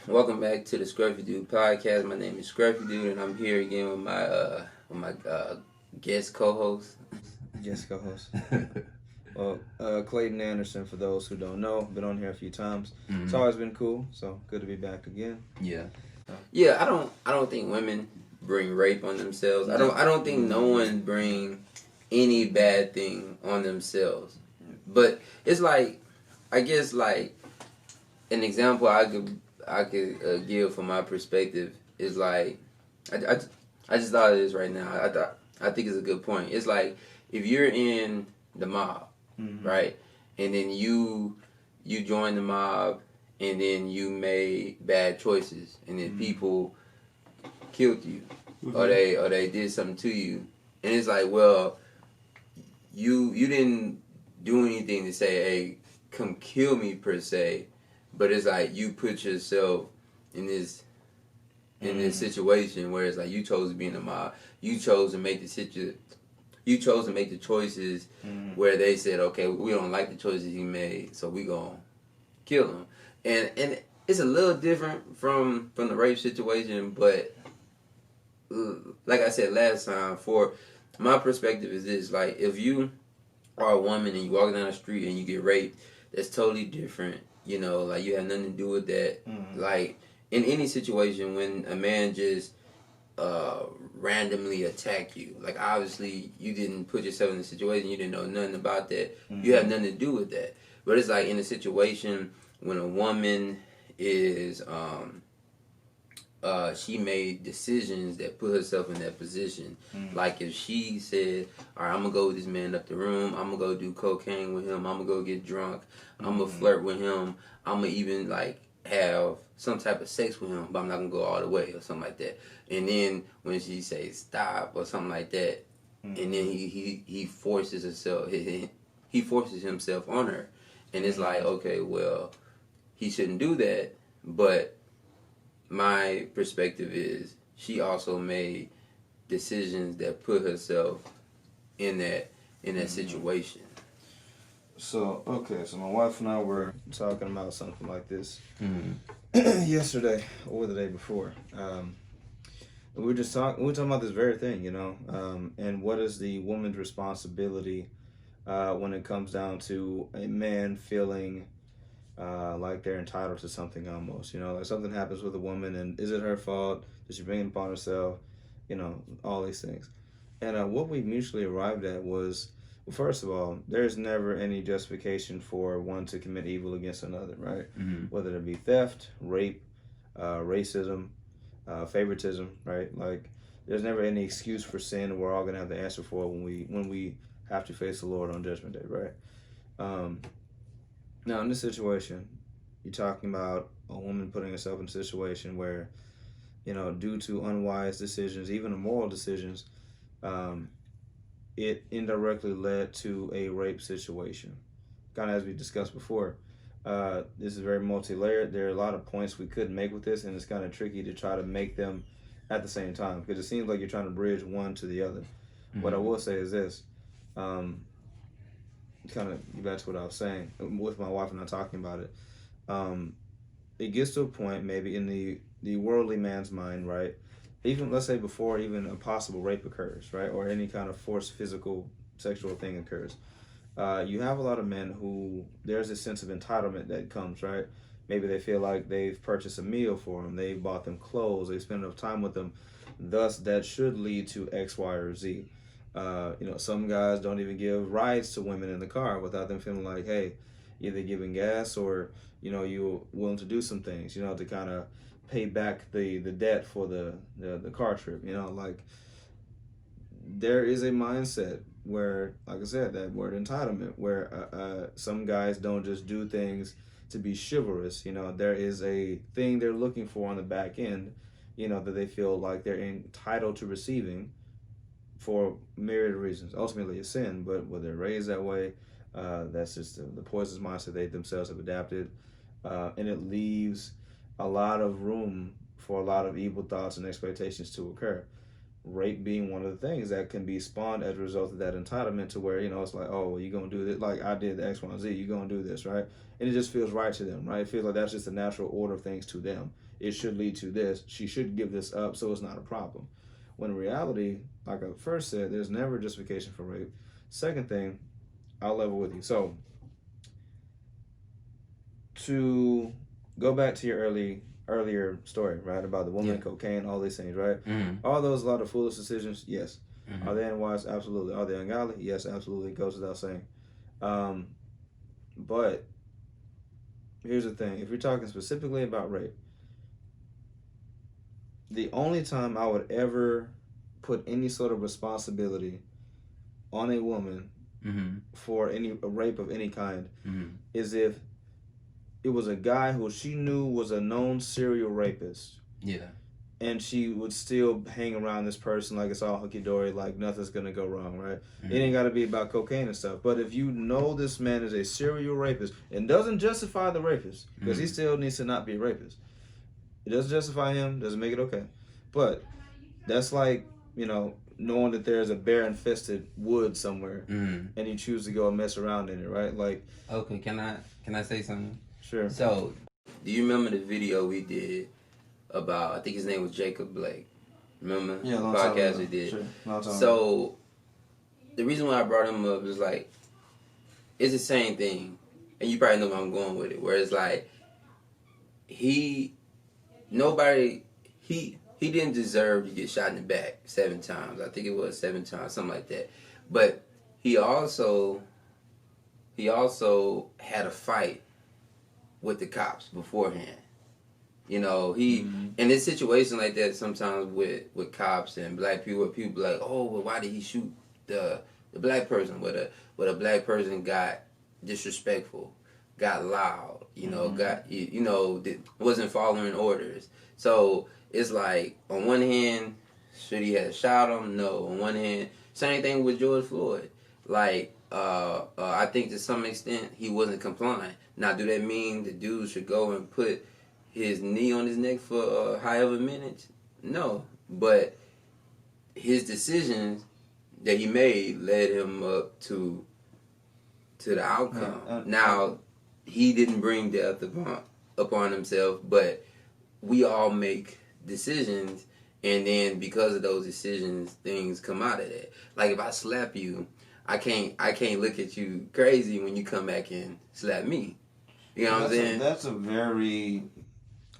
Welcome back to the Scruffy Dude podcast. My name is Scruffy Dude, and I'm here again with my guest co-host. Guest co-host. Well, Clayton Anderson, for those who don't know, been on here a few times. It's always been cool, so good to be back again. Yeah. Yeah, I don't think women bring rape on themselves. I don't think no one bring any bad thing on themselves. But it's like, I guess like an example I could give from my perspective is like I just thought of this right now. I think it's a good point. It's like if you're in the mob, right, and then you join the mob, and then you made bad choices, and then people killed you, or they did something to you, and it's like, well, you didn't do anything to say, hey, come kill me per se, but it's like you put yourself in this situation where it's like you chose to be in the mob. You chose to make you chose to make the choices where they said, okay, we don't like the choices he made, so we gonna kill him. And it's a little different from the rape situation, but like I said last time, for my perspective is this: like if you are a woman and you walk down the street and you get raped, that's totally different. You know, like you have nothing to do with that. Like in any situation when a man just randomly attack you, like obviously you didn't put yourself in the situation, you didn't know nothing about that. You have nothing to do with that. But it's like in a situation when a woman is she made decisions that put herself in that position. Like if she said, all right, I'm gonna go with this man up the room, I'm gonna go do cocaine with him, I'm gonna go get drunk, I'm gonna flirt with him, I'm gonna even like have some type of sex with him, but I'm not gonna go all the way or something like that. And then when she says stop or something like that, and then he forces himself, he forces himself on her, and it's like, okay, well, he shouldn't do that, but my perspective is she also made decisions that put herself in that situation. So my wife and I were talking about something like this yesterday or the day before. We were talking about this very thing, and what is the woman's responsibility when it comes down to a man feeling like they're entitled to something almost. Like something happens with a woman, and is it her fault? Does she bring it upon herself? All these things. And what we mutually arrived at was, well, first of all, there's never any justification for one to commit evil against another, right? Whether it be theft, rape, racism, favoritism, right? Like, there's never any excuse for sin. We're all gonna have to answer for it when we have to face the Lord on Judgment Day, right? Now, in this situation, you're talking about a woman putting herself in a situation where, due to unwise decisions, even immoral decisions, it indirectly led to a rape situation. Kind of as we discussed before, this is very multi-layered. There are a lot of points we could make with this, and it's kind of tricky to try to make them at the same time because it seems like you're trying to bridge one to the other. What I will say is this. Kind of get back to what I was saying with my wife and I talking about it. It gets to a point maybe in the worldly man's mind, right? Even let's say before even a possible rape occurs, right, or any kind of forced physical sexual thing occurs. You have a lot of men who there's a sense of entitlement that comes, right? Maybe they feel like they've purchased a meal for them, they've bought them clothes, they spend enough time with them. Thus, that should lead to X, Y, or Z. Some guys don't even give rides to women in the car without them feeling like, hey, either giving gas or, you're willing to do some things, to kind of pay back the debt for the car trip. Like there is a mindset where, like I said, that word entitlement, where some guys don't just do things to be chivalrous. There is a thing they're looking for on the back end, that they feel like they're entitled to receiving for myriad reasons. Ultimately, a sin, but whether they're raised that way, that's just the poisonous mindset they themselves have adapted, and it leaves a lot of room for a lot of evil thoughts and expectations to occur. rape being one of the things that can be spawned as a result of that entitlement to where, it's like, oh, well, you're going to do this. Like I did the X, Y, and Z, you're going to do this, right? And it just feels right to them, right? It feels like that's just the natural order of things to them. It should lead to this. She should give this up so it's not a problem. When in reality, like I first said, there's never justification for rape. Second thing, I'll level with you. So, to go back to your earlier story, right, about the woman, cocaine, all these things, right? Are those a lot of foolish decisions? Yes. Are they unwise? Absolutely. Are they ungodly? Yes, absolutely. It goes without saying. But here's the thing. If you're talking specifically about rape, the only time I would ever put any sort of responsibility on a woman for a rape of any kind is if it was a guy who she knew was a known serial rapist. Yeah. And she would still hang around this person like it's all hunky-dory, like nothing's going to go wrong, right? It ain't got to be about cocaine and stuff. But if you know this man is a serial rapist, and doesn't justify the rapist, because he still needs to not be a rapist. It doesn't justify him, doesn't make it okay. But that's like, knowing that there's a bear-infested wood somewhere, and you choose to go and mess around in it, right? Like, okay, can I say something? Sure. So, do you remember the video we did about, I think his name was Jacob Blake? Remember? Yeah, the podcast we did. Sure. So, the reason why I brought him up is like, it's the same thing, and you probably know where I'm going with it, where it's like, he didn't deserve to get shot in the back 7 times. I think it was 7 times, something like that. But he also had a fight with the cops beforehand. In this situation like that, sometimes with cops and black people, people be like, oh, well, why did he shoot the black person? Where a black person got disrespectful, got loud, wasn't following orders. So it's like, on one hand, should he have shot him? No. On one hand, same thing with George Floyd. Like, I think to some extent he wasn't complying. Now, do that mean the dude should go and put his knee on his neck for however minutes? No. But his decisions that he made led him up to the outcome. Now, he didn't bring death upon himself, but we all make decisions, and then because of those decisions, things come out of that. Like, if I slap you, I can't look at you crazy when you come back and slap me. You know what I'm saying? That's a very...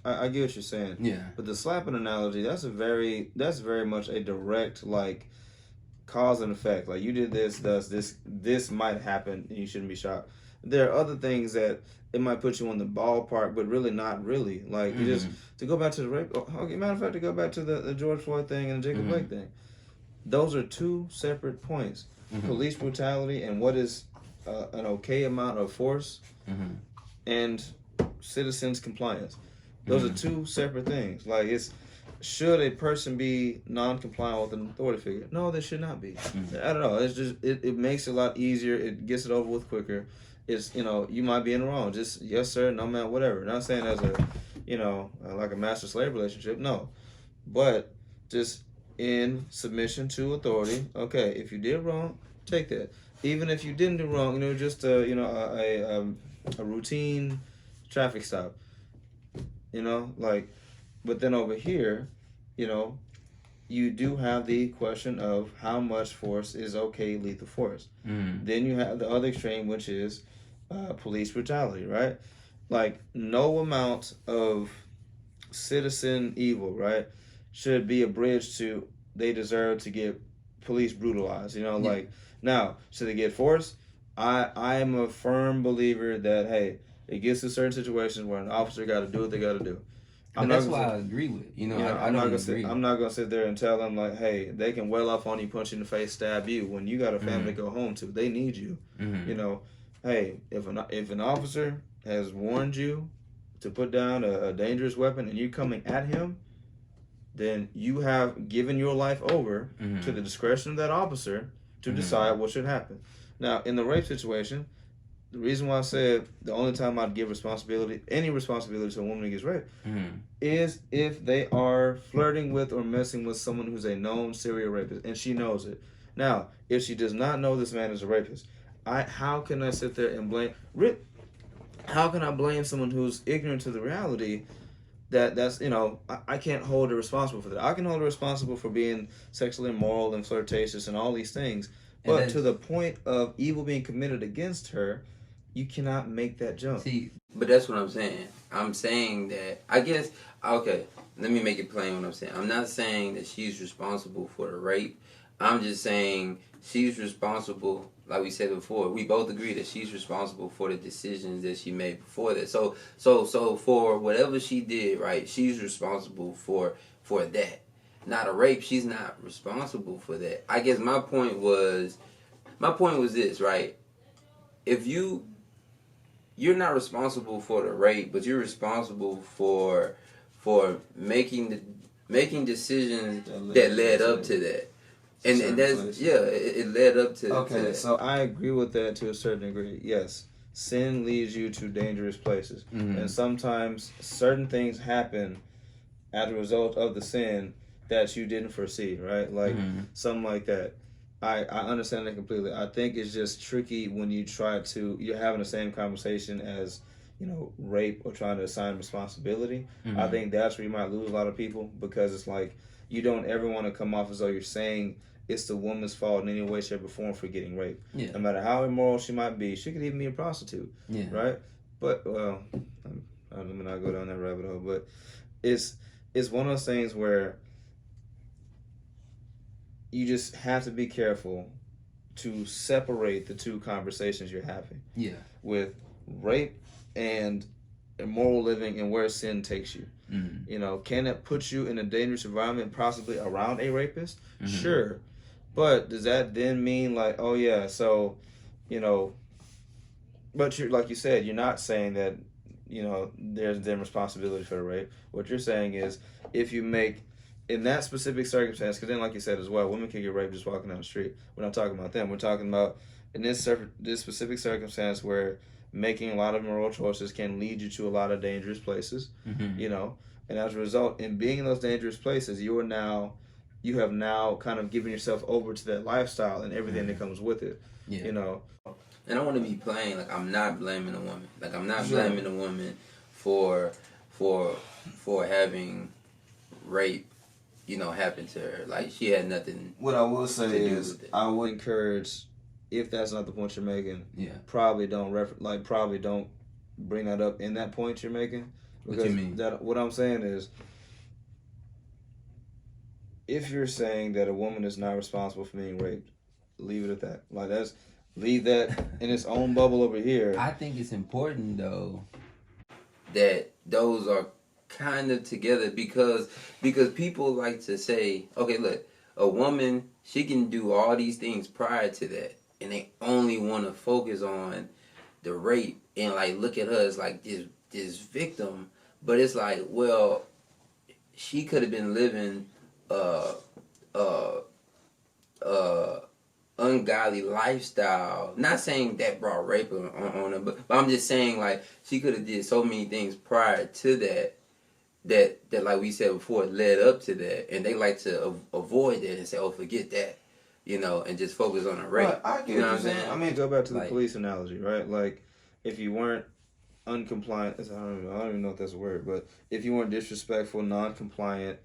I get what you're saying. Yeah. But the slapping analogy, that's very much a direct, like, cause and effect. Like, you did this, thus this might happen, and you shouldn't be shot. There are other things that it might put you on the ballpark, but really not really. Like, you just, to go back to the rape, okay, matter of fact, to go back to the George Floyd thing and the Jacob Blake thing, those are 2 separate points. Police brutality and what is an okay amount of force, and citizens' compliance. Those are 2 separate things. Like, should a person be non-compliant with an authority figure? No, they should not be. I don't know. It's just, it makes it a lot easier. It gets it over with quicker. It's, you might be in the wrong. Just, yes, sir, no, man, whatever. Not saying as a, like a master-slave relationship. No. But just in submission to authority, okay, if you did wrong, take that. Even if you didn't do wrong, just a routine traffic stop. But then over here, you do have the question of how much force is okay lethal force. Then you have the other extreme, which is police brutality, right? Like, no amount of citizen evil, right, should be a bridge to they deserve to get police brutalized. Like, now, should they get force? I am a firm believer that, hey, it gets to certain situations where an officer got to do what they got to do. That's why I agree with. I'm not gonna sit there and tell them, like, hey, they can well off on you, punch you in the face, stab you when you got a family to go home to. They need you. Hey, if an officer has warned you to put down a dangerous weapon and you're coming at him, then you have given your life over to the discretion of that officer to decide what should happen. Now, in the rape situation, the reason why I said the only time I'd give any responsibility to a woman who gets raped, is if they are flirting with or messing with someone who's a known serial rapist and she knows it. Now, if she does not know this man is a rapist, how can I sit there and blame? How can I blame someone who's ignorant to the reality? That's I can't hold her responsible for that. I can hold her responsible for being sexually immoral and flirtatious and all these things, but to the point of evil being committed against her, you cannot make that jump. See, but that's what I'm saying. I'm saying that, I guess, okay, let me make it plain what I'm saying. I'm not saying that she's responsible for the rape. I'm just saying she's responsible, like we said before. We both agree that she's responsible for the decisions that she made before that. So for whatever she did, right, she's responsible for that. Not a rape, she's not responsible for that. I guess my point was this, right? If you're not responsible for the rape, but you're responsible for making decisions that led up to that. And that's it led up to. Okay, to that. So I agree with that to a certain degree. Yes, sin leads you to dangerous places, and sometimes certain things happen as a result of the sin that you didn't foresee. Right, like something like that. I understand that completely. I think it's just tricky when you're having the same conversation as rape or trying to assign responsibility. I think that's where you might lose a lot of people, because it's like you don't ever want to come off as though you're saying it's the woman's fault in any way, shape, or form for getting raped. Yeah. No matter how immoral she might be, she could even be a prostitute. Yeah. Right? But let me not go down that rabbit hole. But it's one of those things where you just have to be careful to separate the two conversations you're having. Yeah. With rape and immoral living and where sin takes you. Can it put you in a dangerous environment, possibly around a rapist? Sure. But does that then mean like, oh yeah, so, but you're, like you said, you're not saying that, there's then responsibility for the rape. What you're saying is, if you make, in that specific circumstance, because then like you said as well, women can get raped just walking down the street. We're not talking about them. We're talking about in this specific circumstance where making a lot of immoral choices can lead you to a lot of dangerous places, and as a result, in being in those dangerous places, you have now kind of given yourself over to that lifestyle and everything that comes with it. And I want to be plain, like I'm not blaming a woman. Like I'm not blaming a woman for having rape, happen to her. Like she had nothing. What I will say is, I would encourage, if that's not the point you're making, probably don't bring that up in that point you're making. Because what you mean? What I'm saying is, if you're saying that a woman is not responsible for being raped, leave it at that. Like leave that in its own bubble over here. I think it's important though that those are kind of together, because people like to say, okay, look, a woman, she can do all these things prior to that, and they only want to focus on the rape and like look at her as like this victim. But it's like, well, she could have been living ungodly lifestyle. Not saying that brought rape on her, but I'm just saying like she could have did so many things prior to that like we said before led up to that, and they like to avoid that and say, oh, forget that, and just focus on the rape. Well, I get what I'm saying. I mean, go back to the police analogy, right? Like, if you weren't uncompliant, I don't even know if that's a word, but if you weren't disrespectful, non-compliant,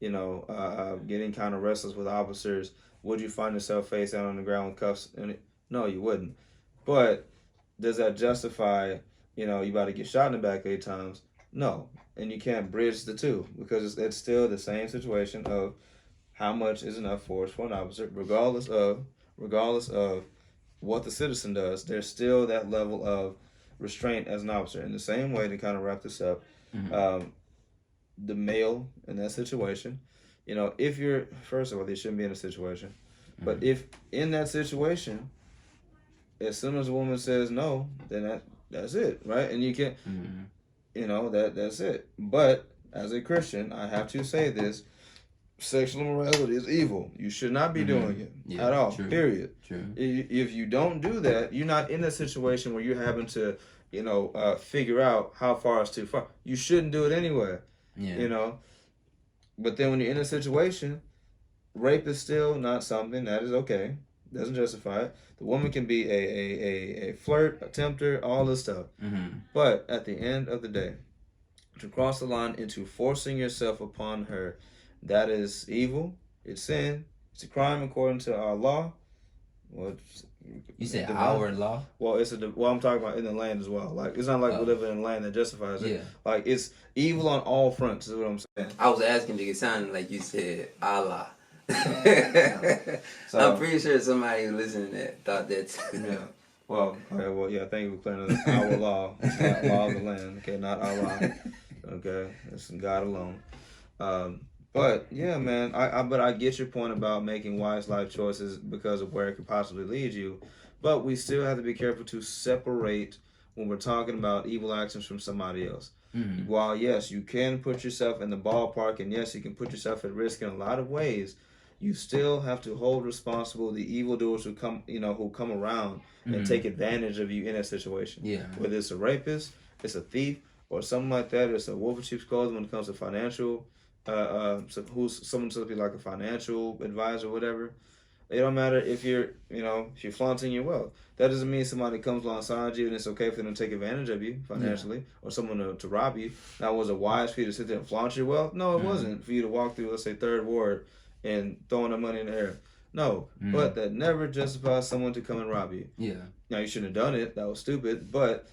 getting kind of restless with officers, would you find yourself face down on the ground with cuffs? No, you wouldn't. But does that justify, you about to get shot in the back 8 times? No. And you can't bridge the two, because it's still the same situation of how much is enough force for an officer, regardless of what the citizen does. There's still that level of restraint as an officer. In the same way, to kind of wrap this up, the male in that situation, if you're, first of all, they shouldn't be in a situation, but if in that situation, as soon as a woman says no, then that's it, right? And you can't, that's it. But as a Christian, I have to say this, sexual immorality is evil. You should not be doing it at all. True. Period. True. If you don't do that, you're not in a situation where you're having to, figure out how far is too far. You shouldn't do it anyway. Yeah. But then when you're in a situation, rape is still not something that is okay. Doesn't justify it. The woman can be a flirt, a tempter, all this stuff. Mm-hmm. But at the end of the day, to cross the line into forcing yourself upon her, that is evil. It's sin. It's a crime according to our law. Well, you said our law? Well, I'm talking about in the land as well. Like, it's not like we live in a land that justifies it. Yeah. Like, it's evil on all fronts is what I'm saying. I was asking to get sounded like you said Allah. So, I'm pretty sure somebody listening to that thought that too. Yeah. Well, okay, well, yeah, thank you for clearing up our law. It's not law of the land. Okay, not Allah. Okay, it's God alone. But yeah, man, I get your point about making wise life choices because of where it could possibly lead you. But we still have to be careful to separate when we're talking about evil actions from somebody else. Mm-hmm. While yes, you can put yourself in the ballpark, and yes, you can put yourself at risk in a lot of ways, you still have to hold responsible the evildoers who come around and take advantage of you in a situation. Yeah. Whether it's a rapist, it's a thief, or something like that, it's a wolf in sheep's clothing when it comes to financial. Who's someone to be like a financial advisor, or whatever. It don't matter if you're flaunting your wealth. That doesn't mean somebody comes alongside you and it's okay for them to take advantage of you financially or someone to rob you. Now, was it wise for you to sit there and flaunt your wealth? No, it wasn't for you to walk through, let's say, Third Ward and throwing the money in the air. No, but that never justifies someone to come and rob you. Yeah. Now, you shouldn't have done it. That was stupid, but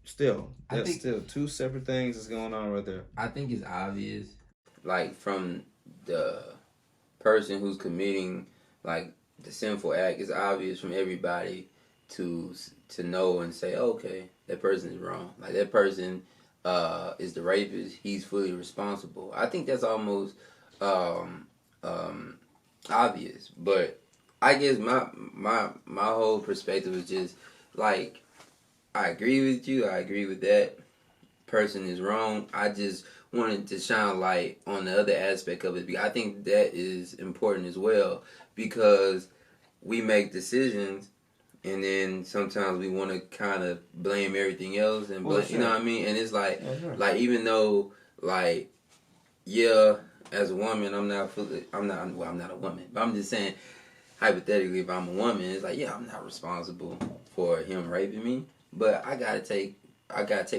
still, still two separate things that's going on right there. I think it's obvious, like, from the person who's committing, like, the sinful act, it's obvious from everybody to know and say, okay, that person is wrong. Like, that person is the rapist. He's fully responsible. I think that's almost obvious. But I guess my whole perspective is just, like, I agree with you. I agree with that. Person is wrong. I just wanted to shine light on the other aspect of it, because I think that is important as well, because we make decisions and then sometimes we want to kind of blame everything else and blame, you know what I mean? And it's like, like, even though, like, yeah, as a woman, I'm not a woman, but I'm just saying, hypothetically, if I'm a woman, it's like, yeah, I'm not responsible for him raping me, but I gotta take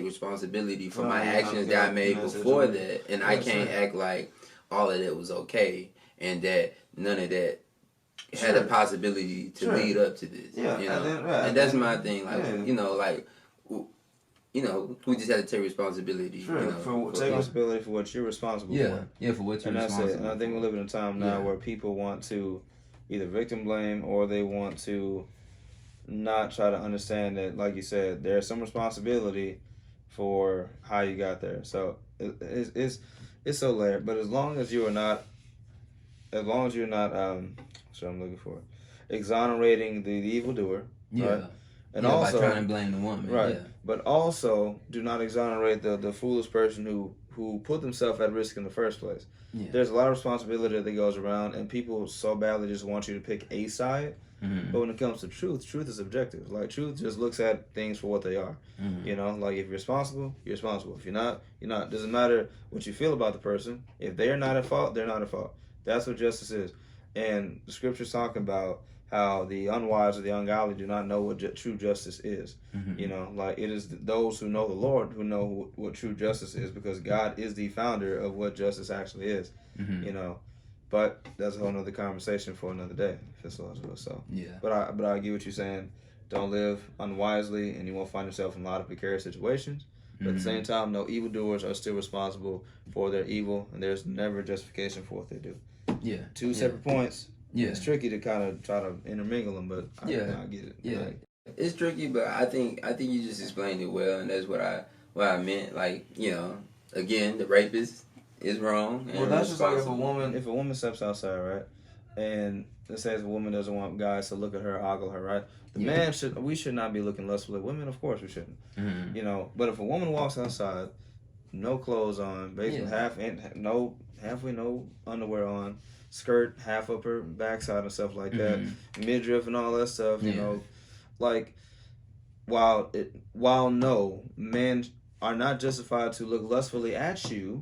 responsibility for my actions that I made before that, and I can't act like all of that was okay and that none of that had a possibility to lead up to this. Yeah, and that's my thing. Like, we just had to take responsibility. Sure. Take responsibility for what you're responsible for. Yeah, for what you're responsible. And that's it. And I think we live in a time now where people want to either victim blame or they want to not try to understand that, like you said, there's some responsibility for how you got there. So it's so layered. But as long as you're not what's what I'm looking for, exonerating the evildoer, right? And also by trying to blame the woman, right? Yeah. But also do not exonerate the foolish person who put themselves at risk in the first place. Yeah. There's a lot of responsibility that goes around, and people so badly just want you to pick a side. Mm-hmm. But when it comes to truth is objective. Like, truth just looks at things for what they are. Mm-hmm. Like, if you're responsible, you're responsible. If you're not, you're not. Doesn't matter what you feel about the person. If they are not at fault, they're not at fault. That's what justice is. And the scriptures talk about how the unwise or the ungodly do not know what true justice is. Mm-hmm. Like, it is those who know the Lord who know what true justice is, because God is the founder of what justice actually is. Mm-hmm. But that's a whole nother conversation for another day, if it's logical. So yeah. But I get what you're saying. Don't live unwisely, and you won't find yourself in a lot of precarious situations. But at the same time, no, evildoers are still responsible for their evil, and there's never justification for what they do. Yeah. Two separate points. Yeah. It's tricky to kind of try to intermingle them, but I get it. Yeah. It's tricky, but I think you just explained it well, and that's what I meant. Like, again, the rapist is wrong. Well, that's just like if a woman steps outside, right, and let's say if a woman doesn't want guys to look at her, ogle her, right? We should not be looking lustfully at women. Of course we shouldn't. Mm-hmm. But if a woman walks outside no clothes on, basically halfway no underwear on, skirt half up her backside and stuff like that, midriff and all that stuff. You know, like while no men are not justified to look lustfully at you,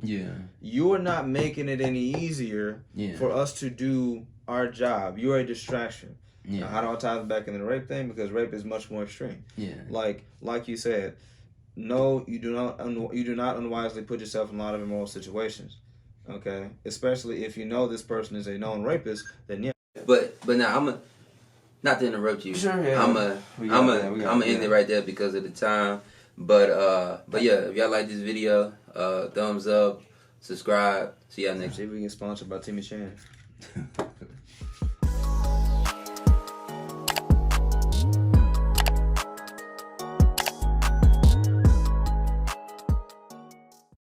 you are not making it any easier for us to do our job. You are a distraction. Now, how do I tie it back into the rape thing? Because rape is much more extreme. Like you said, no, you do not unwisely put yourself in a lot of immoral situations. Okay, especially if you know this person is a known rapist, then yeah. But now I'm not to interrupt you. Sure, yeah. I'm gonna end it right there because of the time. But yeah, if y'all like this video, thumbs up, subscribe. See y'all next. See if we get sponsored by Timmy Chan.